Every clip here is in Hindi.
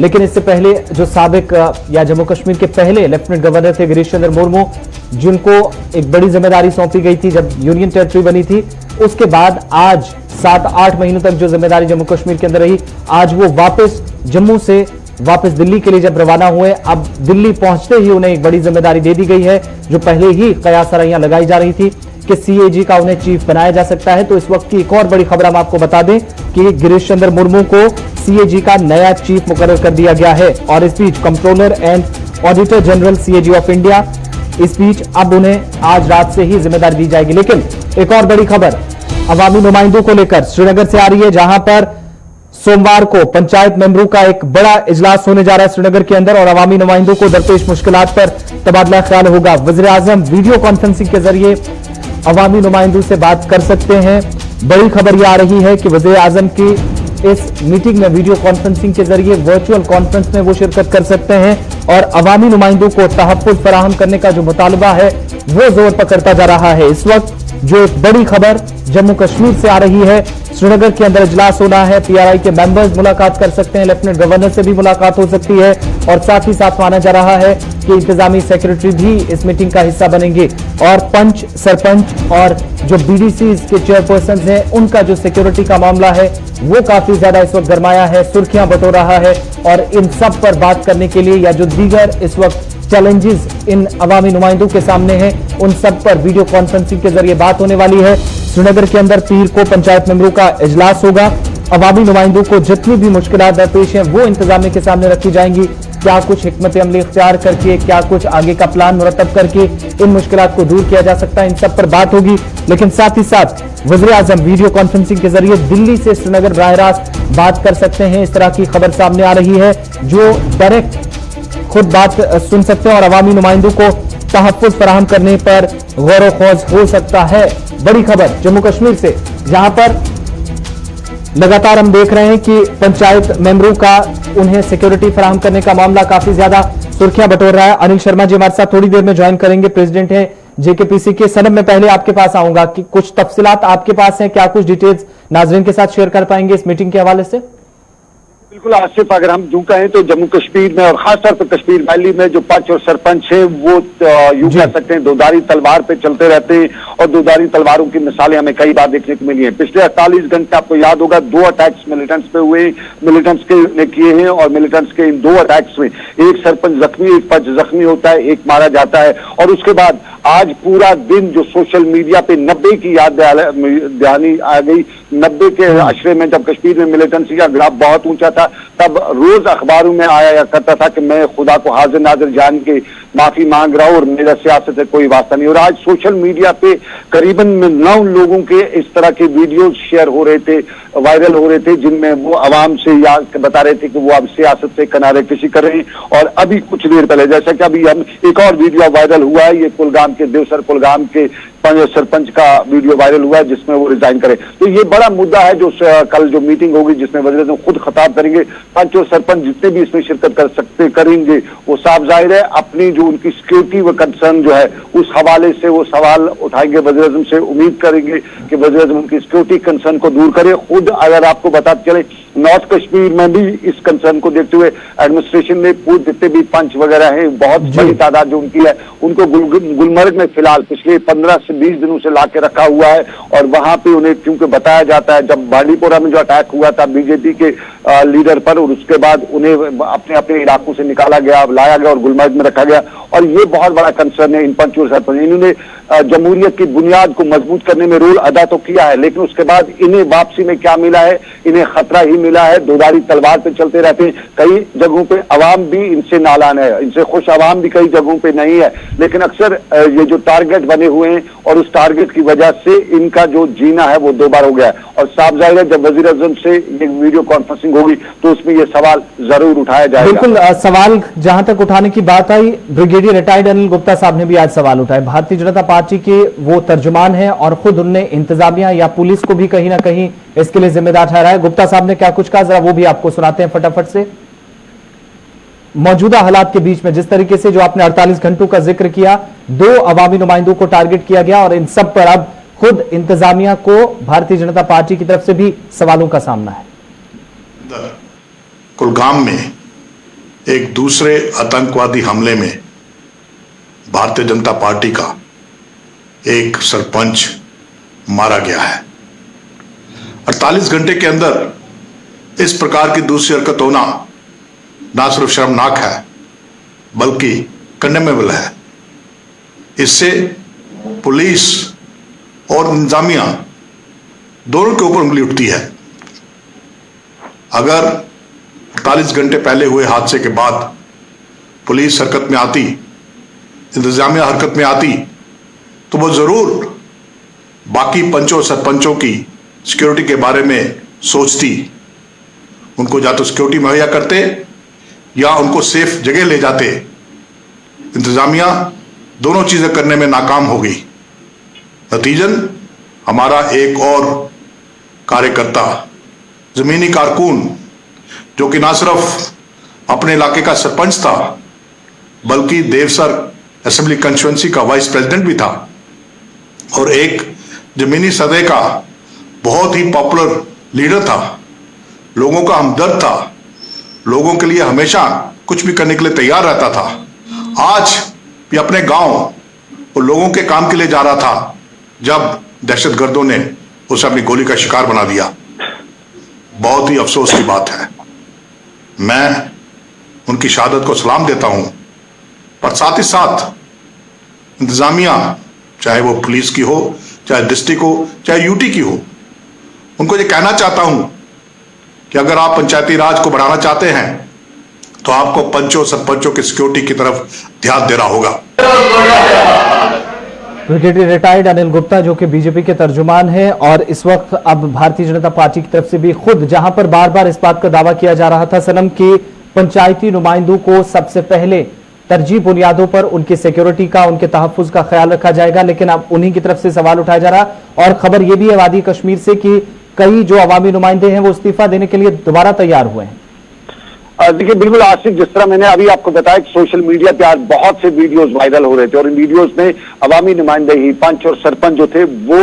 लेकिन इससे पहले जो साबिक या जम्मू कश्मीर के पहले लेफ्टिनेंट गवर्नर थे गिरीश चंद्र मुर्मू, जिनको एक बड़ी जिम्मेदारी सौंपी गई थी जब यूनियन टेरिटरी बनी थी, उसके बाद आज 7-8 महीनों तक जो जिम्मेदारी जम्मू कश्मीर के अंदर रही, आज वो वापस जम्मू से वापस दिल्ली के लिए जब रवाना हुए, अब दिल्ली पहुंचते ही उन्हें एक बड़ी जिम्मेदारी दे दी गई है, जो पहले ही कयासराइयां लगाई जा रही थी कि सीएजी का उन्हें चीफ बनाया जा सकता है। तो इस वक्त की एक और बड़ी खबर हम आपको बता दें कि गिरीश चंद्र मुर्मू को सीएजी का नया चीफ मुकर्रर कर दिया गया है। और इस बीच controller and auditor general CAG of India, इस बीच अब उन्हें आज रात से ही जिम्मेदारी दी जाएगी। लेकिन एक और बड़ी खबर अवामी नुमाइंदों को लेकर श्रीनगर से आ रही है, जहां पर सोमवार को पंचायत मेंबरों का एक बड़ा इजलास होने जा रहा है श्रीनगर के अंदर, और अवामी नुमाइंदों को दरपेश मुश्किलात पर तबादला ख्याल होगा। वज़ीर आज़म वीडियो कॉन्फ्रेंसिंग के जरिए अवामी नुमाइंदों से बात कर सकते हैं। बड़ी खबर यह आ रही है कि वज़ीर आज़म की इस मीटिंग में वीडियो कॉन्फ्रेंसिंग के जरिए वर्चुअल कॉन्फ्रेंस में वो शिरकत कर सकते हैं, और अवामी नुमाइंदों को तहफ़्फ़ुज़ फराहम करने का जो मुतालबा है वो जोर पकड़ता जा रहा है। इस वक्त जो एक बड़ी खबर जम्मू कश्मीर से आ रही है, श्रीनगर के अंदर इजलास होना है, पीआरआई के मेंबर्स मुलाकात कर सकते हैं, लेफ्टिनेंट गवर्नर से भी मुलाकात हो सकती है, और साथ ही साथ माना जा रहा है कि इंतजामी सेक्रेटरी भी इस मीटिंग का हिस्सा बनेंगे। और पंच, सरपंच और जो बीडीसी के चेयरपर्सन हैं, उनका जो सिक्योरिटी का मामला है वो काफी ज्यादा इस वक्त गरमाया है, सुर्खियां बटोर रहा है, और इन सब पर बात करने के लिए या जो दीगर इस वक्त चैलेंजेस इन अवामी नुमाइंदों के सामने हैं, उन सब पर वीडियो कॉन्फ्रेंसिंग के जरिए बात होने वाली है। श्रीनगर के अंदर पीर को पंचायत मेंबरों का इजलास होगा। अवामी नुमाइंदों को जितनी भी मुश्किलात दरपेश हैं वो इंतजामिया के सामने रखी जाएंगी। क्या कुछ हिकमत अमली इख्तियार करके, क्या कुछ आगे का प्लान मुरतब करके इन मुश्किलात को दूर किया जा सकता है, इन सब पर बात होगी। लेकिन साथ ही साथ वज़ीर आज़म वीडियो कॉन्फ्रेंसिंग के जरिए दिल्ली से श्रीनगर बराह रास्त बात कर सकते हैं। इस तरह की खबर सामने आ रही है, जो डायरेक्ट खुद बात सुन सकते हैं और अवामी नुमाइंदों को तहफ़्फ़ुज़ फराहम करने पर गौर खौज हो सकता है। बड़ी खबर जम्मू कश्मीर से, जहां पर लगातार हम देख रहे हैं कि पंचायत मेंबरों का उन्हें सिक्योरिटी फराहम करने का मामला काफी ज्यादा सुर्खियां बटोर रहा है। अनिल शर्मा जी हमारे साथ थोड़ी देर में ज्वाइन करेंगे, प्रेसिडेंट हैं जेकेपीसी के। सनम में पहले आपके पास आऊंगा कि कुछ तफसीलात आपके पास हैं, क्या कुछ डिटेल्स नाजरीन के साथ शेयर कर पाएंगे इस मीटिंग के हवाले से? बिल्कुल आसिफ, अगर हम यूं कहें तो जम्मू कश्मीर में और खासतौर पर कश्मीर वैली में जो पंच और सरपंच है वो यूं कह सकते हैं दोधारी तलवार पे चलते रहते हैं, और दोधारी तलवारों की मिसालें हमें कई बार देखने को मिली हैं। पिछले 48 घंटे आपको याद होगा 2 अटैक्स मिलिटेंट्स पे हुए, मिलिटेंट्स के ने किए हैं, और मिलिटेंट्स के इन 2 अटैक्स में एक सरपंच जख्मी, एक पंच जख्मी होता है, एक मारा जाता है। और उसके बाद आज पूरा दिन जो सोशल मीडिया पे 90 की याद दहानी आ गई। 90 के अशरे में जब कश्मीर में मिलिटेंसी का ग्राफ बहुत ऊंचा था, तब रोज अखबारों में आया करता था कि मैं खुदा को हाजिर नाजिर जान के माफी मांग रहा हूं और मेरा सियासत से कोई वास्ता नहीं। और आज सोशल मीडिया पे करीबन 9 लोगों के इस तरह के वीडियो शेयर हो रहे थे, वायरल हो रहे थे, जिनमें वो आवाम से या बता रहे थे कि वो अब सियासत से किनारे कशी कर रहे हैं। और अभी कुछ देर पहले जैसा कि अभी हम एक और वीडियो वायरल हुआ है, ये कुलगाम के देवसर कुलगाम के सरपंच का वीडियो वायरल हुआ है जिसमें वो रिजाइन करे। तो ये बड़ा मुद्दा है जो कल जो मीटिंग होगी जिसमें वज़ीर आज़म खुद खिताब करेंगे। पंच और सरपंच जितने भी इसमें शिरकत कर सकते करेंगे, वो साफ जाहिर है अपनी जो उनकी सिक्योरिटी व कंसर्न जो है उस हवाले से वो सवाल उठाएंगे वज़ीर आज़म से। उम्मीद करेंगे कि वज़ीर आज़म उनकी सिक्योरिटी कंसर्न को दूर करे। खुद अगर आपको बताते चले, नॉर्थ कश्मीर में भी इस कंसर्न को देखते हुए एडमिनिस्ट्रेशन ने पूरे जितने भी पंच वगैरह हैं, बहुत बड़ी तादाद जो उनकी है, उनको गुलमर्ग में फिलहाल पिछले 15 से 20 दिनों से लाके रखा हुआ है। और वहां पे उन्हें क्योंकि बताया जाता है जब बांडीपोरा में जो अटैक हुआ था बीजेपी के लीडर पर, और उसके बाद उन्हें अपने अपने इलाकों से निकाला गया, लाया गया और गुलमर्ग में रखा गया। और ये बहुत बड़ा कंसर्न है इन पंच और सरपंच। इन्होंने जमहूरियत की बुनियाद को मजबूत करने में रोल अदा तो किया है, लेकिन उसके बाद इन्हें वापसी में क्या मिला है? इन्हें खतरा ही मिला है। दोधारी तलवार पे चलते रहते हैं। कई जगहों पे अवाम भी इनसे नालान है, इनसे खुश अवाम भी कई जगहों पे नहीं है, लेकिन अक्सर ये जो टारगेट बने हुए हैं और उस टारगेट की वजह से इनका जो जीना है वो 2 बार हो गया है। और साफ जाहिर है जब वज़ीर आज़म से ये वीडियो कॉन्फ्रेंसिंग होगी तो उसमें ये सवाल जरूर उठाया जाएगा। बिल्कुल, सवाल जहां तक उठाने की बात आई, ब्रिगेडियर रिटायर्ड अनिल गुप्ता साहब ने भी आज सवाल उठाए। भारतीय जनता पार्टी के वो तर्जुमान हैं और खुद उनने इंतजामिया या पुलिस को भी कहीं ना कहीं इसके लिए जिम्मेदार ठहराया है। गुप्ता साहब ने क्या कुछ कहा, जरा वो भी आपको सुनाते हैं फटाफट से। मौजूदा हालात के बीच में जिस तरीके से जो आपने 48 घंटों का जिक्र किया, 2 अवामी नुमाइंदों को टारगेट किया गया और इन सब पर अब खुद इंतजामिया को भारतीय जनता पार्टी की तरफ से भी सवालों का सामना है। कुलगाम में एक दूसरे आतंकवादी हमले में भारतीय जनता पार्टी का एक सरपंच मारा गया है। 48 घंटे के अंदर इस प्रकार की दूसरी हरकत होना ना सिर्फ शर्मनाक है बल्कि कंडेमेबल है। इससे पुलिस और इंतजामिया दोनों के ऊपर उंगली उठती है। अगर 48 घंटे पहले हुए हादसे के बाद पुलिस हरकत में आती, इंतजामिया हरकत में आती, तो वो जरूर बाकी पंचों सरपंचों की सिक्योरिटी के बारे में सोचती। उनको या तो सिक्योरिटी मुहैया करते या उनको सेफ जगह ले जाते। इंतजामिया दोनों चीजें करने में नाकाम हो गई। नतीजन हमारा एक और कार्यकर्ता, जमीनी कारकुन, जो कि ना सिर्फ अपने इलाके का सरपंच था बल्कि देवसर असेंबली कंस्टिट्यूएंसी का वाइस प्रेसिडेंट भी था और एक जमीनी सतह का बहुत ही पॉपुलर लीडर था, लोगों का हमदर्द था, लोगों के लिए हमेशा कुछ भी करने के लिए तैयार रहता था, आज भी अपने गांव और लोगों के काम के लिए जा रहा था जब दहशतगर्दों ने उसे अपनी गोली का शिकार बना दिया। बहुत ही अफसोस की बात है। मैं उनकी शहादत को सलाम देता हूं, पर साथ ही साथ इंतजामिया, चाहे वो पुलिस की हो, चाहे डिस्ट्रिक्ट हो, चाहे यूटी की हो, उनको ये कहना चाहता हूं कि अगर आप पंचायती राज को बढ़ाना चाहते हैं तो आपको पंचों सरपंचों की सिक्योरिटी की तरफ ध्यान देना होगा। ब्रिगेडियर रिटायर्ड अनिल गुप्ता, जो कि बीजेपी के तर्जुमान हैं और इस वक्त अब भारतीय जनता पार्टी की तरफ से भी खुद, जहां पर बार बार इस बात का दावा किया जा रहा था सनम की पंचायती नुमाइंदों को सबसे पहले तरजीह बुनियादों पर उनकी सिक्योरिटी का, उनके तहफ्फुज का ख्याल रखा जाएगा, लेकिन अब उन्हीं की तरफ से सवाल उठाया जा रहा। और खबर यह भी है वादी कश्मीर से कि कई जो अवामी नुमाइंदे हैं वो इस्तीफा देने के लिए दोबारा तैयार हुए हैं। देखिए, बिल्कुल आसिफ, जिस तरह मैंने अभी आपको बताया कि सोशल मीडिया पे आज बहुत से वीडियोस वायरल हो रहे थे और इन वीडियोस में अवामी नुमाइंदे ही पंच और सरपंच जो थे वो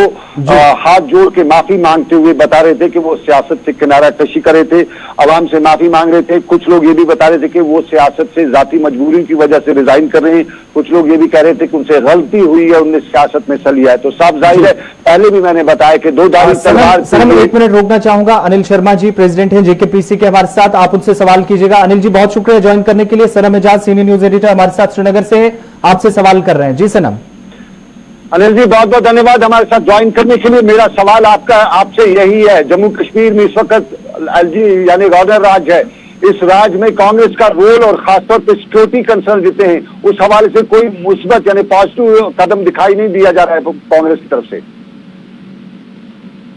हाथ जोड़ के माफी मांगते हुए बता रहे थे कि वो सियासत से किनारा कशी कर रहे थे, अवाम से माफी मांग रहे थे। कुछ लोग ये भी बता रहे थे कि वो सियासत से जाती मजबूरी की वजह से रिजाइन कर रहे हैं। कुछ लोग ये भी कह रहे थे कि उनसे गलती हुई है, उनने सियासत में हिस्सा लिया है। तो साफ जाहिर है, पहले भी मैंने बताया कि दो धारी तलवार। सर, मैं 1 मिनट रोकना चाहूंगा। अनिल शर्मा जी प्रेसिडेंट हैं जेकेपीसी के हमारे साथ, आप उनसे सवाल कीजिएगा। अनिल जी, बहुत शुक्रिया ज्वाइन करने के लिए। सनम एजाज, सीनियर न्यूज एडिटर, हमारे साथ श्रीनगर से आपसे सवाल कर रहे हैं। जी सनम। अनिल जी, बहुत बहुत धन्यवाद हमारे साथ ज्वाइन करने के लिए। मेरा सवाल आपसे यही है, जम्मू कश्मीर में इस वक्त एलजी यानी गवर्नर राज है, इस राज में कांग्रेस का रोल और खासतौर पर सिक्योरिटी कंसर्न जितने हैं, उस हवाले से कोई मुस्बत यानी पॉजिटिव कदम दिखाई नहीं दिया जा रहा है कांग्रेस की तरफ से।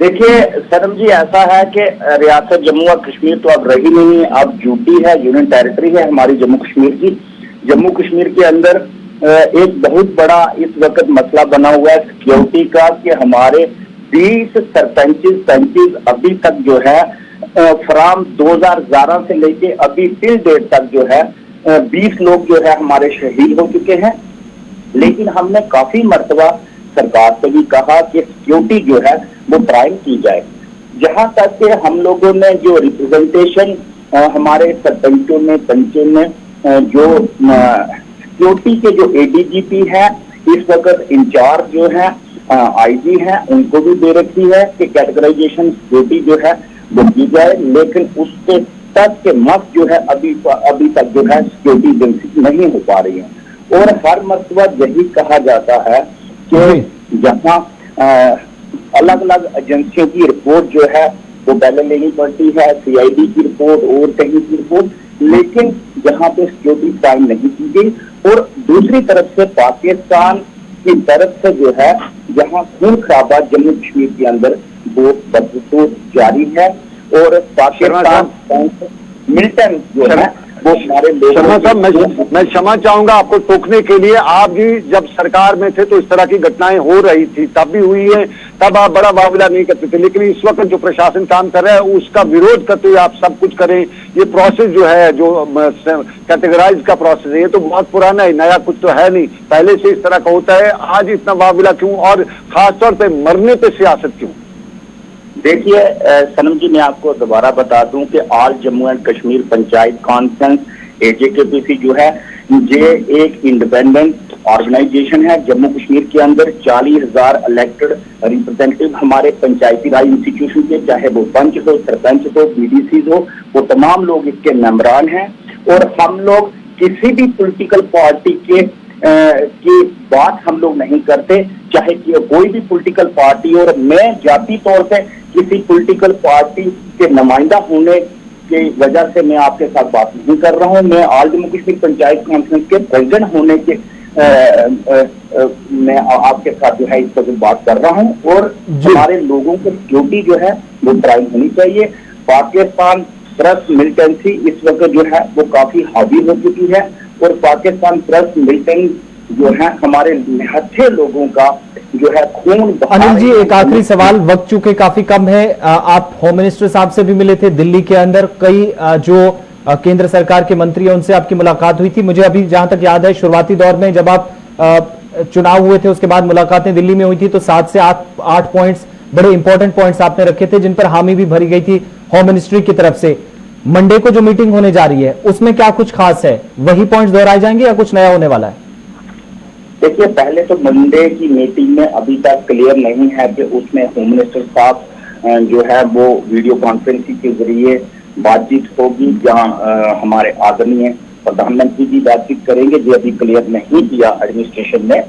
देखिए सनम जी, ऐसा है कि रियासत जम्मू और कश्मीर तो अब रही नहीं है, अब यूटी है, यूनियन टेरिटरी है हमारी जम्मू कश्मीर की। जम्मू कश्मीर के अंदर एक बहुत बड़ा इस वक्त मसला बना हुआ है सिक्योरिटी का कि हमारे 20 सरपंचेस 35 अभी तक जो है फ्राम 2011 से लेके अभी टिल डेट तक जो है 20 लोग जो है हमारे शहीद हो चुके हैं। लेकिन हमने काफी मर्तबा सरकार से भी कहा कि सिक्योरिटी जो है वो प्राइम की जाए। जहां तक कि हम लोगों ने जो रिप्रेजेंटेशन हमारे सरपंचों ने, पंचों ने जो सिक्योरिटी के जो एडीजीपी है इस वक्त इंचार्ज जो है आईजी है, उनको भी दे रखी है कि कैटेगराइजेशन सिक्योरिटी जो है वो की जाए। लेकिन उसके तक के मत जो है अभी तक जो है सिक्योरिटी एजेंसी नहीं हो पा रही है। और हर मर्तबा यही कहा जाता है कि जहाँ अलग अलग एजेंसियों की रिपोर्ट जो है वो पहले लेनी पड़ती है, सीआईडी की रिपोर्ट और कहीं की रिपोर्ट, लेकिन जहां पे सिक्योरिटी प्राइम नहीं की गई। और दूसरी तरफ से पाकिस्तान की तरफ से जो है जहां खून खराबा जम्मू कश्मीर के अंदर वो बदसूर जारी है और पाकिस्तान मिलिटेंट जो है वो हमारे शर्मा साहब, मैं क्षमा चाहूंगा आपको टोकने के लिए। आप भी जब सरकार में थे तो इस तरह की घटनाएं हो रही थी, तब भी हुई है, तब आप बड़ा वाविला नहीं करते थे। लेकिन इस वक्त जो प्रशासन काम कर रहा है उसका विरोध करते हुए आप सब कुछ करें, ये प्रोसेस जो है, जो कैटेगराइज का प्रोसेस है, ये तो बहुत पुराना है, नया कुछ तो है नहीं, पहले से इस तरह का होता है। आज इतना वाविला क्यों और खासतौर पर मरने पर सियासत क्यों? देखिए सनम जी, मैं आपको दोबारा बता दूं कि all Jammu and Kashmir panchayat conference AJKPC जो है, ये एक इंडिपेंडेंट ऑर्गेनाइजेशन है। जम्मू कश्मीर के अंदर 40,000 इलेक्टेड रिप्रेजेंटेटिव हमारे पंचायती राज इंस्टीट्यूशन के, चाहे वो पंच हो, सरपंच हो, BDC हो, वो तमाम लोग इसके मेंबरान हैं। और हम लोग किसी भी पॉलिटिकल पार्टी की बात हम लोग नहीं करते, चाहे कोई भी पॉलिटिकल पार्टी। और मैं जाती तौर पे किसी पॉलिटिकल पार्टी के नुमाइंदा होने की वजह से मैं आपके साथ बात नहीं कर रहा हूं। मैं ऑल जम्मू कश्मीर पंचायत कॉन्फ्रेंस के प्रेसिडेंट होने के मैं आपके साथ जो है इस पर बात कर रहा हूं। और हमारे लोगों की ड्यूटी जो है वो प्राइम होनी चाहिए। पाकिस्तान प्रेस मिलिटेंसी इस वक्त जो है वो काफी हावी हो चुकी है, और पाकिस्तान प्रेस मिलिटेंट जो है हमारे निहत्थे लोगों का जो है खून। अनिल जी, एक आखिरी सवाल, वक्त चूंकि काफी कम है, आप होम मिनिस्टर साहब से भी मिले थे दिल्ली के अंदर, कई जो केंद्र सरकार के मंत्री हैं उनसे आपकी मुलाकात हुई थी। मुझे अभी जहां तक याद है, शुरुआती दौर में जब आप चुनाव हुए थे उसके बाद मुलाकातें दिल्ली में हुई थी, तो 7 से 8 पॉइंट्स, बड़े इंपॉर्टेंट पॉइंट्स आपने रखे थे जिन पर हामी भी भरी गई थी होम मिनिस्ट्री की तरफ से। मंडे को जो मीटिंग होने जा रही है उसमें क्या कुछ खास है? वही पॉइंट्स दोहराए जाएंगे या कुछ नया होने वाला है? देखिए, पहले तो मंडे की मीटिंग में अभी तक क्लियर नहीं है कि उसमें होम मिनिस्टर साहब जो है वो वीडियो कॉन्फ्रेंसिंग के जरिए बातचीत होगी, जहां हमारे आदरणीय प्रधानमंत्री जी बातचीत करेंगे। जो अभी क्लियर नहीं किया एडमिनिस्ट्रेशन ने,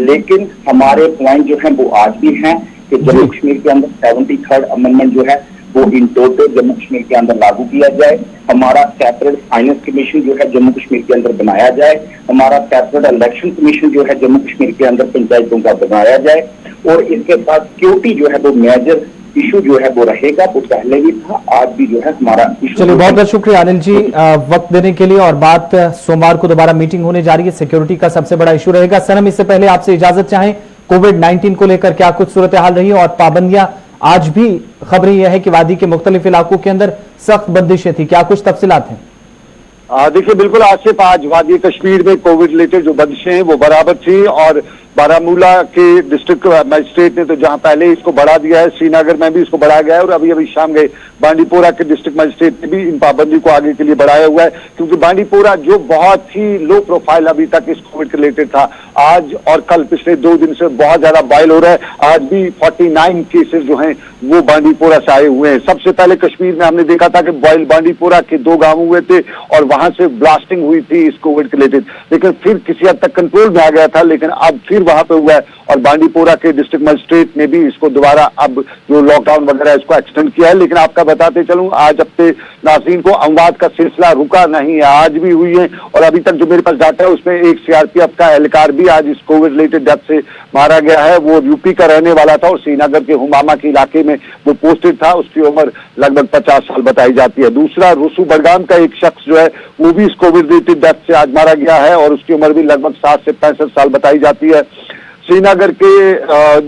लेकिन हमारे पॉइंट जो है वो आज भी हैं कि जम्मू कश्मीर के अंदर 73rd अमेंडमेंट जो है वो इन टोटल जम्मू कश्मीर के अंदर लागू किया जाए। हमारा सेपरेट फाइनेंस कमीशन जो है जम्मू कश्मीर के अंदर बनाया जाए। हमारा सेपरेट इलेक्शन कमीशन जो है जम्मू कश्मीर के अंदर पंचायतों का बनाया जाए। और इसके साथ सिक्योरिटी जो है वो मेजर इशू जो है वो रहेगा, वो पहले भी था, आज भी जो है हमारा इशू। चलिए, बहुत बहुत शुक्रिया अनिल जी वक्त देने के लिए। और बात सोमवार को दोबारा मीटिंग होने जा रही है, सिक्योरिटी का सबसे बड़ा इशू रहेगा। सनम, इससे पहले आपसे इजाजत चाहें, कोविड-19 को लेकर क्या कुछ सूरत हाल रही है? और पाबंदियां, आज भी खबरें यह है कि वादी के मुख्तलिफ इलाकों के अंदर सख्त बंदिशें थी, क्या कुछ तफसीलात हैं? देखिए, बिल्कुल आसिफ, आज वादी कश्मीर में कोविड रिलेटेड जो बंदिशें हैं वो बराबर थी। और बारामूला के डिस्ट्रिक्ट मजिस्ट्रेट ने तो जहां पहले इसको बढ़ा दिया है, श्रीनगर में भी इसको बढ़ाया गया है, और अभी अभी शाम गए बांडीपोरा के डिस्ट्रिक्ट मजिस्ट्रेट ने भी इन पाबंदी को आगे के लिए बढ़ाया हुआ है। क्योंकि बांडीपोरा जो बहुत ही लो प्रोफाइल अभी तक इस कोविड के रिलेटेड था, आज और कल पिछले 2 दिन से बहुत ज्यादा बाइल हो रहा है। आज भी 49 केसेस जो हैं वो बांडीपोरा से आए हुए हैं। सबसे पहले कश्मीर में हमने देखा था कि बांडीपोरा के 2 गांव हुए थे और वहां से ब्लास्टिंग हुई थी इस कोविड के रिलेटेड, लेकिन फिर किसी हद तक कंट्रोल में आ गया था, लेकिन अब फिर वहां पे हुआ है। और बांडीपोरा के डिस्ट्रिक्ट मजिस्ट्रेट ने भी इसको दोबारा अब जो लॉकडाउन वगैरह है इसको एक्सटेंड किया है। लेकिन आपका बताते चलूं, आज अपने नाज़रीन को अमवात का सिलसिला रुका नहीं है, आज भी हुई है। और अभी तक जो मेरे पास डाटा है उसमें एक CRPF का एहलकार भी आज इस कोविड रिलेटेड डेथ से मारा गया है। वो यूपी का रहने वाला था और श्रीनगर के हुमामा के इलाके में वो पोस्टेड था। उसकी उम्र लगभग 50 साल बताई जाती है। दूसरा रूसू बडगाम का एक शख्स जो है वो भी इस कोविड रिलेटेड डेथ से आज मारा गया है और उसकी उम्र भी लगभग 60 से 65 साल बताई जाती है। श्रीनगर के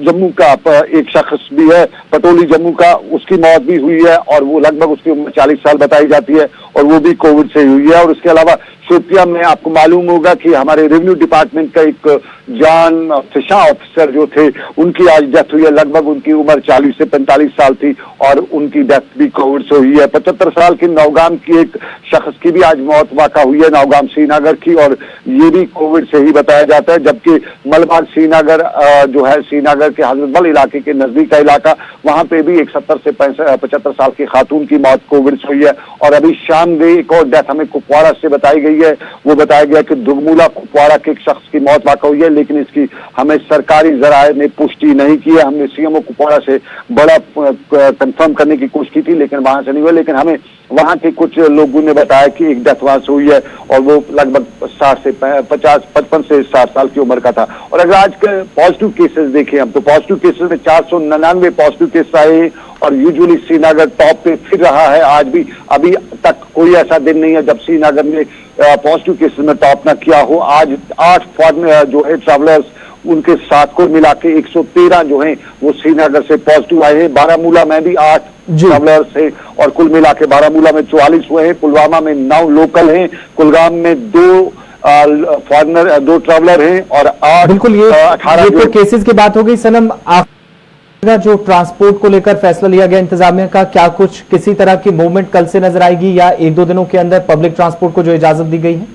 जम्मू का एक शख्स भी है, पटोली जम्मू का, उसकी मौत भी हुई है और वो लगभग उसकी उम्र 40 साल बताई जाती है और वो भी कोविड से हुई है। और उसके अलावा शोपिया में आपको मालूम होगा कि हमारे रेवेन्यू डिपार्टमेंट का एक जान फिशा ऑफिसर जो थे उनकी आज डेथ हुई है। लगभग उनकी उम्र 40 से 45 साल थी और उनकी डेथ भी कोविड से हुई है। 75 साल की नौगाम की एक शख्स की भी आज मौत वाक़ा हुई है, नौगाम श्रीनगर की, और ये भी कोविड से ही बताया जाता है। जबकि मलबाग श्रीनगर जो है, श्रीनगर के हजरतबल इलाके के नजदीक का इलाका, वहां पे भी एक 70 से 75 साल की खातून की मौत कोविड से हुई है। और अभी शाम गई एक और डेथ हमें कुपवाड़ा से बताई गई है। वो बताया गया कि दुगमुला कुपवाड़ा के एक शख्स की मौत वाक़ा हुई है, लेकिन इसकी हमें सरकारी जराये ने पुष्टि नहीं की है। हमने CMO कुपवाड़ा से बड़ा कंफर्म करने की कोशिश की थी, लेकिन वहां से नहीं हुआ। लेकिन हमें वहां के कुछ लोगों ने बताया कि एक डेथ वहां से हुई है और वो लगभग 55 से 60 साल की उम्र का था। और अगर आज के पॉजिटिव केसेस देखें हम, तो पॉजिटिव केसेस में 499 पॉजिटिव केस आए और यूजुअली श्रीनगर टॉप पे फिर रहा है आज भी। अभी तक कोई ऐसा दिन नहीं है जब श्रीनगर में पॉजिटिव केसेस में टॉप ना किया हो। आज 8 फॉरेन जो है ट्रैवलर्स, उनके साथ को मिला के 113 जो हैं वो श्रीनगर से पॉजिटिव आए हैं। बारामूला में भी 8 ट्रैवलर्स हैं और कुल मिला के बारामूला में 44 हुए हैं। पुलवामा में 9 लोकल हैं। कुलगाम में 2 फॉरेनर, 2 ट्रैवलर हैं और 8 बिल्कुल, ये 18 तो केसेस की बात हो गई। सनम, पूरा जो ट्रांसपोर्ट को लेकर फैसला लिया गया इंतजामिया का, क्या कुछ किसी तरह की मूवमेंट कल से नजर आएगी या एक दो दिनों के अंदर पब्लिक ट्रांसपोर्ट को जो इजाजत दी गई है?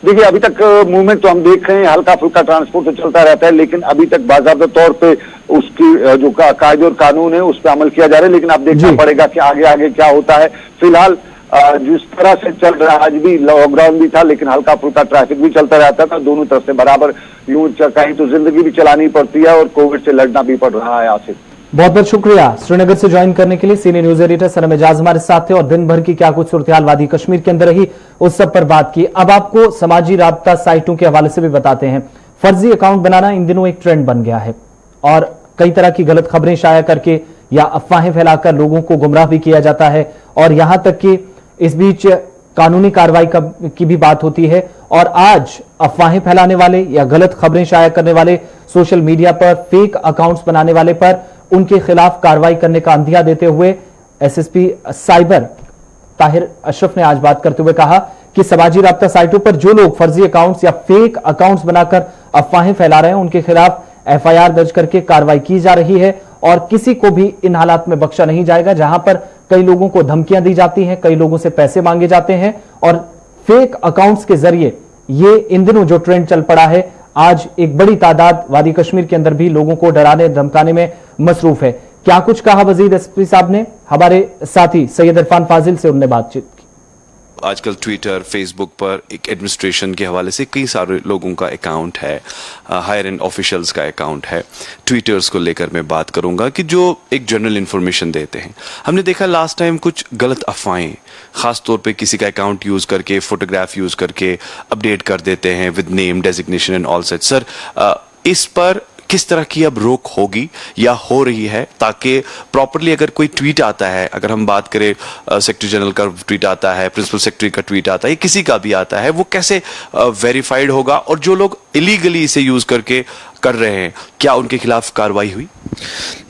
देखिए, अभी तक मूवमेंट तो हम देख रहे हैं, हल्का फुल्का ट्रांसपोर्ट तो चलता रहता है, लेकिन अभी तक बाकायदा तौर पे उसकी जो कायदे और कानून है उस पर अमल किया जा रहा है। लेकिन अब देखना पड़ेगा कि आगे आगे क्या होता है। फिलहाल जिस तरह से चल रहा है, आज भी लॉकडाउन भी था, लेकिन हल्का फुल्का ट्रैफिक भी चलता रहता था। दोनों तरफ से बराबर यूं कहीं तो जिंदगी भी चलानी पड़ती है और कोविड से लड़ना भी पड़ रहा है। आसिफ, बहुत बहुत शुक्रिया श्रीनगर से ज्वाइन करने के लिए। सीनियर न्यूज एडिटर सनम एजाज हमारे साथ थे और दिन भर की क्या कुछ सूरत-ए-हाल वादी कश्मीर के अंदर रही उस सब पर बात की। अब आपको समाजी राब्ता साइटों के हवाले से भी बताते हैं। फर्जी अकाउंट बनाना इन दिनों एक ट्रेंड बन गया है और कई तरह की गलत खबरें शाया करके या अफवाहें फैलाकर लोगों को गुमराह भी किया जाता है और यहां तक कि इस बीच कानूनी कार्रवाई की भी बात होती है। और आज अफवाहें फैलाने वाले या गलत खबरें शाया करने वाले, सोशल मीडिया पर फेक अकाउंट्स बनाने वाले पर उनके खिलाफ कार्रवाई करने का अंदिया देते हुए एसएसपी साइबर ताहिर अशरफ ने आज बात करते हुए कहा कि समाजी राब्ता साइटों पर जो लोग फर्जी अकाउंट्स या फेक अकाउंट्स बनाकर अफवाहें फैला रहे हैं उनके खिलाफ एफआईआर दर्ज करके कार्रवाई की जा रही है और किसी को भी इन हालात में बख्शा नहीं जाएगा जहां पर कई लोगों को धमकियां दी जाती हैं, कई लोगों से पैसे मांगे जाते हैं और फेक अकाउंट्स के जरिए ये इन दिनों जो ट्रेंड चल पड़ा है, आज एक बड़ी तादाद वादी कश्मीर के अंदर भी लोगों को डराने धमकाने में मसरूफ है। क्या कुछ कहा वजीर एसपी साहब ने? हमारे साथी सैयद इरफान फाजिल से उन्होंने बातचीत की। आजकल ट्विटर, फेसबुक पर एक एडमिनिस्ट्रेशन के हवाले से कई सारे लोगों का अकाउंट है, हायर एंड ऑफिशियल्स का अकाउंट है। ट्विटर्स को लेकर मैं बात करूंगा कि जो एक जनरल इन्फॉर्मेशन देते हैं। हमने देखा लास्ट टाइम कुछ गलत अफवाहें, खास तौर पे किसी का अकाउंट यूज करके, फोटोग्राफ यूज करके अपडेट कर देते हैं with name, designation and all such. Sir, इस पर किस तरह की अब रोक होगी या हो रही है ताकि प्रॉपरली अगर कोई ट्वीट आता है, अगर हम बात करें सेक्रेटरी जनरल का ट्वीट आता है, प्रिंसिपल सेक्रेटरी का ट्वीट आता है, किसी का भी आता है, वो कैसे वेरीफाइड होगा और जो लोग इलीगली इसे यूज करके कर रहे हैं क्या उनके खिलाफ कार्रवाई हुई?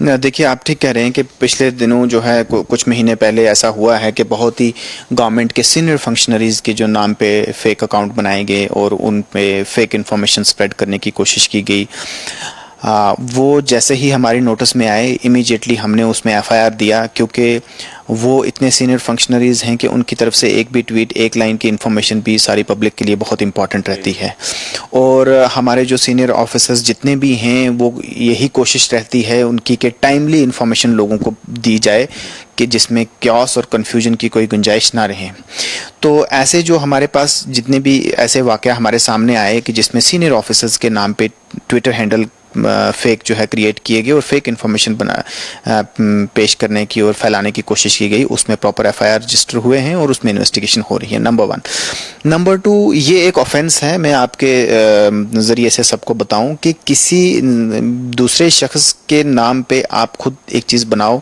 देखिए, आप ठीक कह रहे हैं कि पिछले दिनों जो है कुछ महीने पहले ऐसा हुआ है कि बहुत ही गवर्नमेंट के सीनियर फंक्शनरीज के जो नाम पे फेक अकाउंट बनाए गए और उन पे फेक इंफॉर्मेशन स्प्रेड करने की कोशिश की गई। वो जैसे ही हमारी नोटिस में आए, इमीडिएटली हमने उसमें एफआईआर दिया क्योंकि वो इतने सीनियर फंक्शनरीज हैं कि उनकी तरफ से एक भी ट्वीट, एक लाइन की इन्फॉर्मेशन भी सारी पब्लिक के लिए बहुत इंपॉर्टेंट रहती है। और हमारे जो सीनियर ऑफिसर्स जितने भी हैं वो यही कोशिश रहती है उनकी कि टाइमली इन्फॉर्मेशन लोगों को दी जाए कि जिसमें क्योस और कन्फ्यूजन की कोई गुंजाइश ना रहे। तो ऐसे जो हमारे पास जितने भी ऐसे वाक़या हमारे सामने आए कि जिसमें सीनियर ऑफिसर्स के नाम पे ट्विटर हैंडल फेक जो है क्रिएट किए गए और फेक इन्फॉर्मेशन पेश करने की और फैलाने की कोशिश की गई, उसमें प्रॉपर एफआईआर रजिस्टर हुए हैं और उसमें इन्वेस्टिगेशन हो रही है। नंबर 1। नंबर 2, ये एक ऑफेंस है। मैं आपके ज़रिए से सबको बताऊं कि किसी दूसरे शख्स के नाम पे आप खुद एक चीज़ बनाओ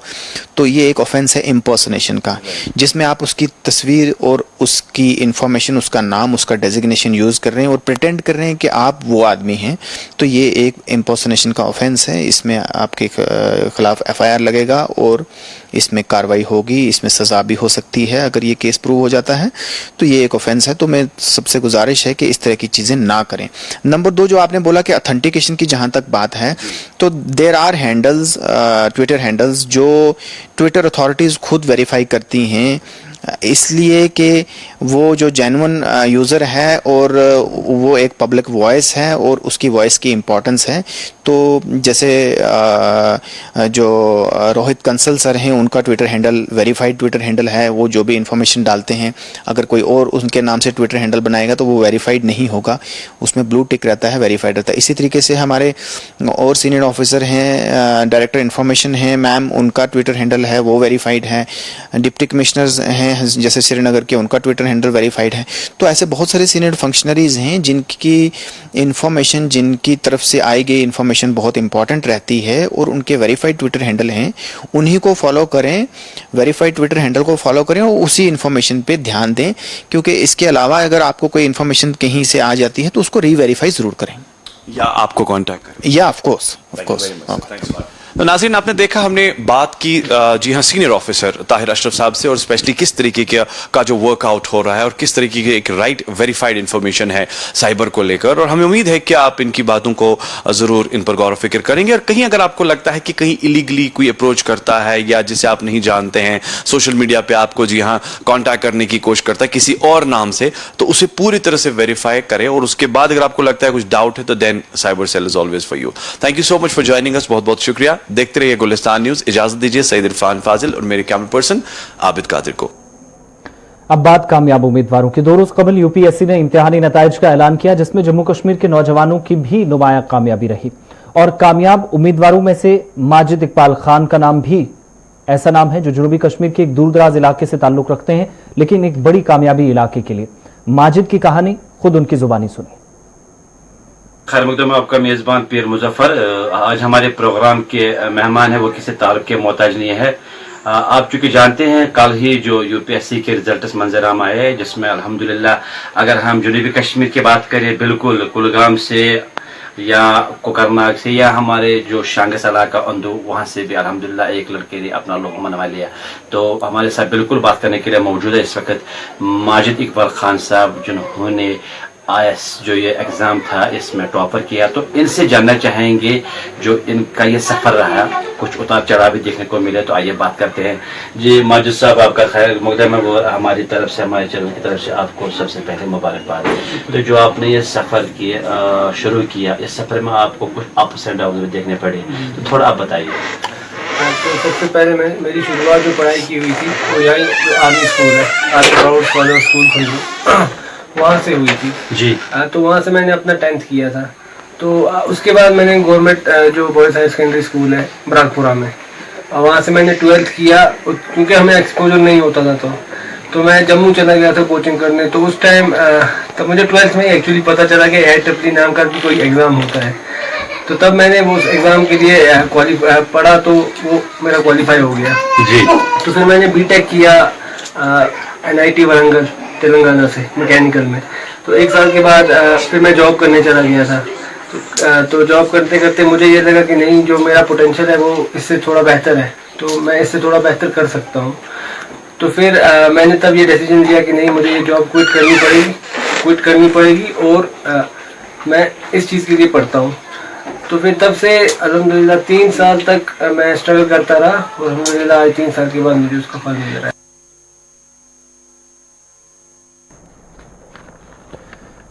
तो ये एक ऑफेंस है इम्पर्सनेशन का, जिसमें आप उसकी तस्वीर और उसकी इन्फॉर्मेशन, उसका नाम, उसका डेजिग्नेशन यूज़ कर रहे हैं और प्रिटेंड कर रहे हैं कि आप वो आदमी हैं। तो ये एक इम्पर्सनेशन का ऑफेंस है। इसमें आपके खिलाफ एफआईआर लगेगा और इसमें कार्रवाई होगी, इसमें सज़ा भी हो सकती है अगर ये केस प्रूव हो जाता है। तो ये एक ऑफेंस है। तो मैं सबसे गुजारिश है कि इस तरह की चीज़ें ना करें। नंबर 2, जो आपने बोला कि ऑथेंटिकेशन की जहाँ तक बात है, तो there are handles, Twitter handles जो ट्विटर अथॉरिटीज़ खुद वेरीफाई करती हैं, इसलिए कि वो जो जेन्युइन यूज़र है और वो एक पब्लिक वॉइस है और उसकी वॉइस की इम्पोर्टेंस है। तो जैसे जो रोहित कंसल सर हैं, उनका Twitter handle verified Twitter handle है। वो जो भी इंफॉर्मेशन डालते हैं, अगर कोई और उनके नाम से ट्विटर हैंडल बनाएगा तो वो वेरीफाइड नहीं होगा, उसमें ब्लू टिक रहता है, वेरीफाइड रहता है। इसी तरीके से हमारे और सीनियर ऑफिसर हैं, डायरेक्टर इन्फॉर्मेशन हैं मैम, उनका ट्विटर हैंडल है, वो वेरीफाइड है। डिप्टी कमिश्नर्स हैं जैसे श्रीनगर के, उनका ट्विटर हैंडल वेरीफाइड है। तो ऐसे बहुत सारे सीनियर फंक्शनरीज हैं जिनकी इन्फॉर्मेशन, जिनकी तरफ से आई गई इन्फॉर्मेशन बहुत इंपॉर्टेंट रहती है और उनके वेरीफाइड ट्विटर हैंडल हैं, उन्हीं को फॉलो करें, वेरीफाइड ट्विटर हैंडल को फॉलो करें और उसी इन्फॉर्मेशन पे ध्यान दें। क्योंकि इसके अलावा अगर आपको कोई इन्फॉर्मेशन कहीं से आ जाती है तो उसको रीवेरीफाई जरूर करें या आपको कांटेक्ट करें। या ऑफ कोर्स। तो नाज़रीन, आपने देखा हमने बात की जी हाँ सीनियर ऑफिसर ताहिर अशरफ साहब से, और स्पेशली किस तरीके का जो वर्कआउट हो रहा है और किस तरीके की एक राइट वेरीफाइड इंफॉर्मेशन है साइबर को लेकर। और हमें उम्मीद है कि आप इनकी बातों को ज़रूर इन पर गौर फिक्र करेंगे। और कहीं अगर आपको लगता है कि कहीं इलीगली कोई अप्रोच करता है या जिसे आप नहीं जानते हैं, सोशल मीडिया पर आपको जी हाँ कॉन्टैक्ट करने की कोशिश करता है किसी और नाम से, तो उसे पूरी तरह से वेरीफाई करें। और उसके बाद अगर आपको लगता है कुछ डाउट है तो then cyber cell is always for you. Thank you so much for joining us. बहुत बहुत शुक्रिया। देखते रहिए गुलिस्तान न्यूज। इजाजत दीजिए सईद इरफान फाजिल और मेरे कैमरा पर्सन आबिद कादिर को। अब बात कामयाब उम्मीदवारों की। 2 रोज कबल यूपीएससी ने इम्तिहानी नताइज का ऐलान किया, जिसमें जम्मू कश्मीर के नौजवानों की भी नुमाया कामयाबी रही। और कामयाब उम्मीदवारों में से माजिद इकबाल खान का नाम भी ऐसा नाम है जो जनूबी कश्मीर के एक दूरदराज इलाके से ताल्लुक रखते हैं, लेकिन एक बड़ी कामयाबी इलाके के लिए। माजिद की कहानी खुद उनकी जुबानी सुनी। खैर मुकदम, आपका मेज़बान पीर मुजफ्फर। आज हमारे प्रोग्राम के मेहमान है वो किसी तारुफ के मोहताज नहीं है। आप चूंकि जानते हैं कल ही जो यूपीएससी के रिजल्ट्स मंजराम आए, जिसमें अल्हम्दुलिल्लाह अगर हम जनूबी कश्मीर की बात करें, बिल्कुल कुलगाम से या कोकरनाग से या हमारे जो शांगस इलाका अंदू, वहाँ से भी अल्हम्दुलिल्लाह एक लड़के ने अपना लोग मनवा लिया। तो हमारे साथ बिल्कुल बात करने के लिए मौजूद है इस वक्त माजिद इकबाल खान साहब, जिन्होंने IAS जो ये एग्ज़ाम था इसमें टॉपर किया। तो इनसे जानना चाहेंगे जो इनका ये सफ़र रहा, कुछ उतार चढ़ाव भी देखने को मिले। तो आइए बात करते हैं। जी माजिद साहब, आपका खैर मुकदम है। वो हमारी तरफ से, हमारे चैनल की तरफ से आपको सबसे पहले मुबारकबाद। तो जो आपने ये सफ़र किए शुरू किया, इस सफ़र में आपको कुछ अप्स एंड डाउन भी देखने पड़े, तो थोड़ा आप बताइए। तो सबसे पहले मेरी शुरुआत जो पढ़ाई की हुई थी वो यही जो आर्मी स्कूल है, आर्मी प्राउड स्कॉलर स्कूल वहाँ से हुई थी जी। तो वहाँ से मैंने अपना 10th किया था। तो उसके बाद मैंने गवर्नमेंट जो बॉयज़ हाई सेकेंडरी स्कूल है बराकपुरा में, वहाँ से मैंने 12th किया। क्योंकि हमें एक्सपोजर नहीं होता था तो मैं जम्मू चला गया था कोचिंग करने। तो उस टाइम तब मुझे 12th में एक्चुअली पता चला कि IEEE नाम का भी कोई एग्ज़ाम होता है। तो तब मैंने वो एग्ज़ाम के लिए पढ़ा, तो वो मेरा क्वालिफाई हो गया जी। तो फिर मैंने BTech किया NIT वारंगल तेलंगाना से मैकेनिकल में। तो 1 साल के बाद फिर मैं जॉब करने चला गया था। तो जॉब करते करते मुझे ये लगा कि नहीं, जो मेरा पोटेंशियल है वो इससे थोड़ा बेहतर है, तो मैं इससे थोड़ा बेहतर कर सकता हूँ। तो फिर मैंने तब ये डिसीजन लिया कि नहीं, मुझे ये जॉब क्विट करनी पड़ेगी और मैं इस चीज़ के लिए पढ़ता हूँ। तो फिर तब से अल्हम्दुलिल्लाह 3 साल तक मैं स्ट्रगल करता रहा और अल्हम्दुलिल्लाह आज 3 साल के बाद मुझे उसका फल मिल रहा है।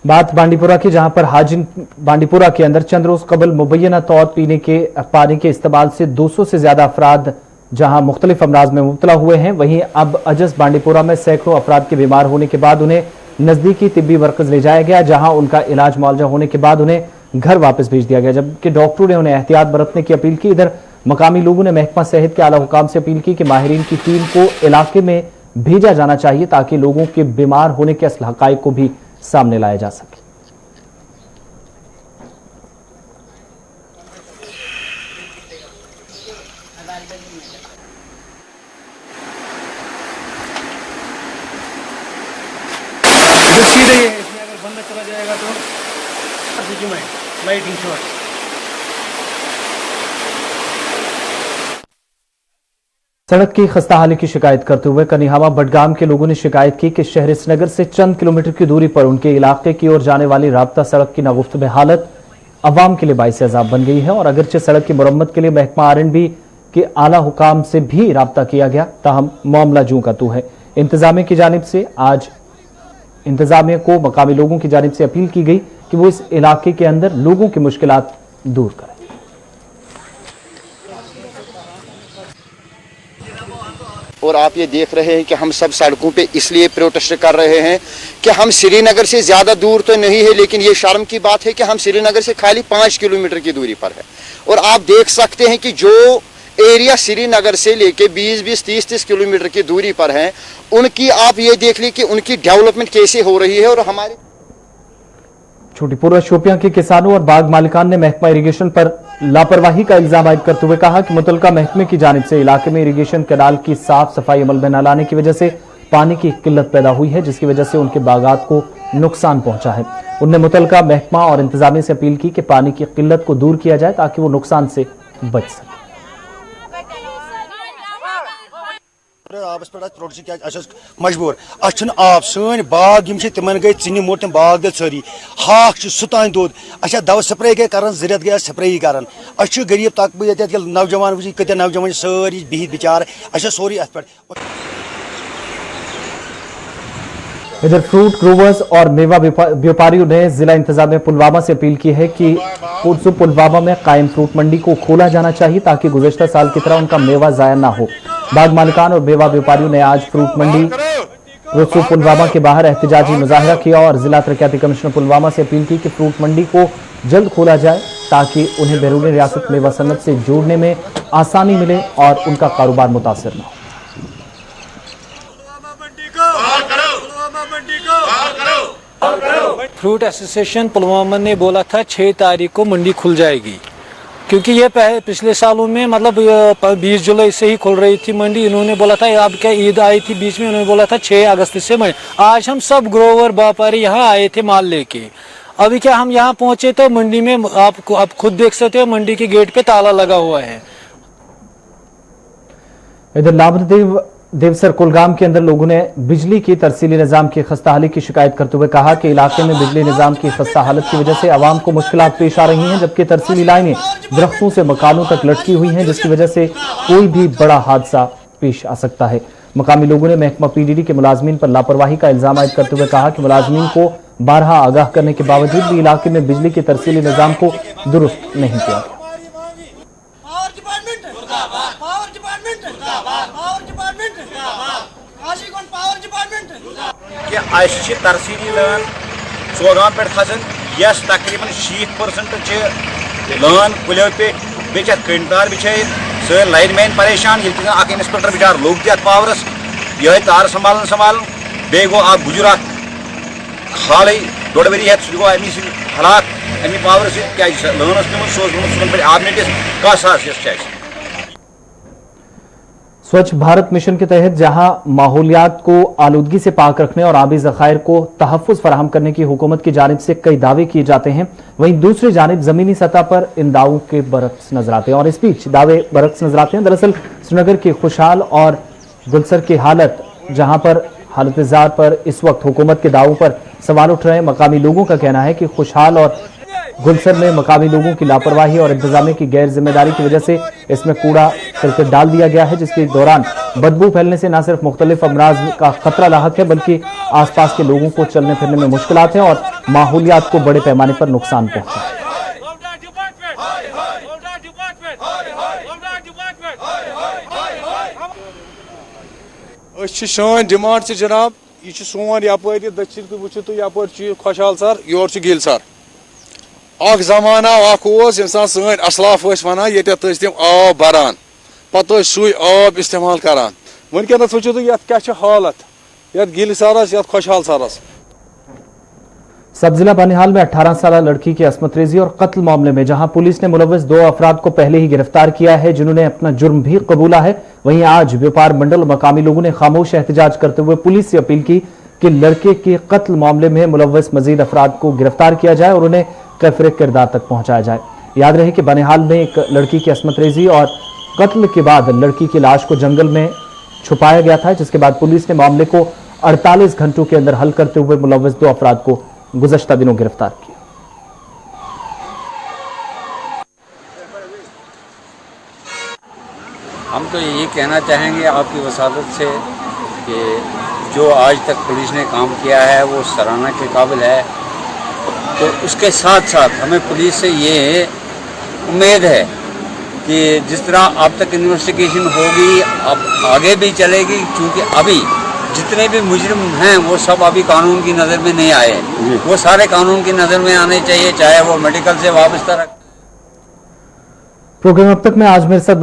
बात बांडीपुरा की, जहां पर हाजिन बांडीपुरा के अंदर चंद रोज कबल मुबैना तौर पीने के पानी के इस्तेमाल से 200 से ज्यादा अफराद जहां मुख्तलिफ अमराज में मुब्तला हुए हैं, वहीं अब अजस बांडीपुरा में सैकड़ों अफराद के बीमार होने के बाद उन्हें नजदीकी तिब्बी मरकज ले जाया गया, जहां उनका इलाज मुआवजा होने के बाद उन्हें घर वापस भेज दिया गया, जबकि डॉक्टरों ने उन्हें एहतियात बरतने की अपील की। इधर मकामी लोगों ने महकमा सेहत के आला हुकाम से अपील की कि माहिरीन की टीम को इलाके में भेजा जाना चाहिए ताकि लोगों के बीमार होने के असल हकाइक को भी सामने लाया जा सके। सीधे इसमें अगर बंदा चला जाएगा तो लाइटिंग शॉट। सड़क की खस्ताहाली की शिकायत करते हुए कनिहामा बडगाम के लोगों ने शिकायत की कि शहर श्रीनगर से चंद किलोमीटर की दूरी पर उनके इलाके की ओर जाने वाली राब्ता सड़क की नागुफ्त में हालत अवाम के लिए बाइस अजाब बन गई है। और अगरचे सड़क की मरम्मत के लिए महकमा R&B के आला हुकाम से भी राब्ता किया गया, ताहम मामला जूं का तू है। इंतजामिया की जानिब से आज इंतजामिया को मकामी लोगों की जानिब से अपील की गई कि वो इस इलाके के अंदर लोगों की मुश्किलात दूर करें। और आप ये देख रहे हैं कि हम सब सड़कों पे इसलिए प्रोटेस्ट कर रहे हैं कि हम श्रीनगर से ज़्यादा दूर तो नहीं है, लेकिन ये शर्म की बात है कि हम श्रीनगर से खाली 5 किलोमीटर की दूरी पर है। और आप देख सकते हैं कि जो एरिया श्रीनगर से लेके 20-20, 30-30 किलोमीटर की दूरी पर हैं, उनकी आप ये देख ली कि उनकी डेवलपमेंट कैसे हो रही है। और हमारे छोटीपुरा शोपियां के किसानों और बाग मालिकान ने महकमा इरिगेशन पर लापरवाही का इल्जाम आयद करते हुए कहा कि मुतलका महकमे की जानिब से इलाके में इरिगेशन कैनाल की साफ सफाई अमल में न लाने की वजह से पानी की किल्लत पैदा हुई है, जिसकी वजह से उनके बागात को नुकसान पहुंचा है। उन्होंने मुतलका महकमा और इंतजामिया से अपील की कि पानी की किल्लत को दूर किया जाए ताकि वो नुकसान से बच सके। आबस पे प्रोटेक्शन मजबूर आब सन बाग तिमन गई चिन मोट तम बाग गई सारी हाक सुतान दोद दवा स्प्रे गई कर जरियत गई स्प्रे कर गरीब तक नौजवान वो कत नौजवान सारी बिहित बिचार सोरी अत पे। इधर फ्रूट ग्रोवर्स और मेवा व्यापारियों ने जिला इंतजामिया पुलवामा से अपील की है कि पुरसू पुलवामा में कायम फ्रूट मंडी को खोला जाना चाहिए ताकि गुज़श्ता साल की तरह उनका मेवा जाया ना हो। बाग मालिकान और मेवा व्यापारियों ने आज फ्रूट मंडी पुरसू पुलवामा के बाहर एहतजाजी मुजाहरा किया और जिला तरक्याती कमिश्नर पुलवामा से अपील की कि फ्रूट मंडी को जल्द खोला जाए ताकि उन्हें बैरूनी रियासत मेवा सनत से जोड़ने में आसानी मिले और उनका कारोबार मुतासर न हो। फ्रूट एसोसिएशन पुलवामा ने बोला था 6 तारीख को मंडी खुल जाएगी, क्योंकि ये पिछले सालों में मतलब 20 जुलाई से ही खुल रही थी मंडी। इन्होंने बोला था अब क्या ईद आई थी बीच में, उन्होंने बोला था 6 अगस्त से मंडी। आज हम सब ग्रोवर व्यापारी यहाँ आए थे माल लेके। अभी क्या हम यहाँ पहुंचे तो मंडी में आप खुद देख सकते हो मंडी के गेट पे ताला लगा हुआ है। इधर लाभदेव देवसर कुलगाम के अंदर लोगों ने बिजली की तरसीली निजाम की खस्ताहाली की शिकायत करते हुए कहा कि इलाके में बिजली निजाम की खस्ता हालत की वजह से आवाम को मुश्किलात पेश आ रही हैं, जबकि तरसीली लाइनें दरख्तों से मकानों तक लटकी हुई हैं, जिसकी वजह से कोई भी बड़ा हादसा पेश आ सकता है। मकामी लोगों ने महकमा पीडीडी के मुलाजमीन पर लापरवाही का इल्जाम आयद करते हुए कहा कि मुलाजमीन को बारहा आगाह करने के बावजूद भी इलाके में बिजली के तरसीली निजाम को दुरुस्त नहीं किया गया। कि तरसीली लान चौगाम पे खसन यस तकरीबन 60% लान पुलियो पे बे कंटार बिछे सर लाइन मैन परेशान ये इंस्पेक्टर बिचार लोग दिया पावरस ये तार संभाल बे गो आप गुजरा हाल डोड़ वरी गो अमी हलाक अमी पावर से क्या लानस निमन सोज पे आबनेटिस का सास स्वच्छ भारत मिशन के तहत जहां माहौलियात को आलूदगी से पाक रखने और आबी ज़खायर को तहफ़्फ़ुज़ फराहम करने की हुकूमत की जानिब से कई दावे किए जाते हैं, वहीं दूसरी जानिब ज़मीनी सतह पर इन दावों के बरक्स नजर आते हैं और इस बीच दावे बरक्स नजर आते हैं। दरअसल श्रीनगर की खुशहाल और गुलसर की हालत, जहां पर हालत पर इस वक्त हुकूमत के दावों पर सवाल उठ रहे हैं। मकामी लोगों का कहना है कि खुशहाल और गुलसर में मकामी लोगों की लापरवाही और इंतजामिया की गैर जिम्मेदारी की वजह से इसमें कूड़ा करकट डाल दिया गया है, जिसके दौरान बदबू फैलने से न सिर्फ मुख्तलिफ अमराज का खतरा लाहक है बल्कि आसपास के लोगों को चलने फिरने में मुश्किलात हैं और माहौलियात को बड़े पैमाने पर नुकसान पहुंचा है। सोन डिमांड से जनाब यह सोन यपर दक्षिण तो वो तो यपर खुशहाल सर योर गिल सर अख जमाना सन असलाफ वन ये तम आब बरान पे सू आब इस्तेमाल करान वनकस वो तो क्या हालत ये गिल सरस ये खुशहाल सरस। सब जिला बनिहाल में 18 साल लड़की की अस्मत रेजी और कत्ल मामले में जहां पुलिस ने मुलव्वस 2 अफराद को पहले ही गिरफ्तार किया है जिन्होंने अपना जुर्म भी कबूला है, वहीं आज व्यापार मंडल और मकामी लोगों ने खामोश एहतजाज करते हुए पुलिस से अपील की कि लड़के के कत्ल मामले में मुलव्वस मजीद अफराद को गिरफ्तार किया जाए और उन्हें कैफरे किरदार तक पहुंचाया जाए। याद रहे कि बनिहाल में एक लड़की की अस्मत रेजी और कत्ल के बाद लड़की की लाश को जंगल में छुपाया गया था, जिसके बाद पुलिस ने मामले को 48 घंटों के अंदर हल करते हुए मुलव्वस 2 अफराद को गुज़श्ता दिनों गिरफ्तार किया। हम तो यही कहना चाहेंगे आपकी वसादत से कि जो आज तक पुलिस ने काम किया है वो सराहना के काबिल है, तो उसके साथ साथ हमें पुलिस से ये उम्मीद है कि जिस तरह अब तक इन्वेस्टिगेशन होगी अब आगे भी चलेगी, क्योंकि अभी जितने भी मुजरिम हैं वो सब अभी कानून की नज़र में नहीं आए, वो सारे कानून की नज़र में आने चाहिए, चाहे वो मेडिकल से वाबस्ता रख। प्रोग्राम अब तक में आज मेरे साथ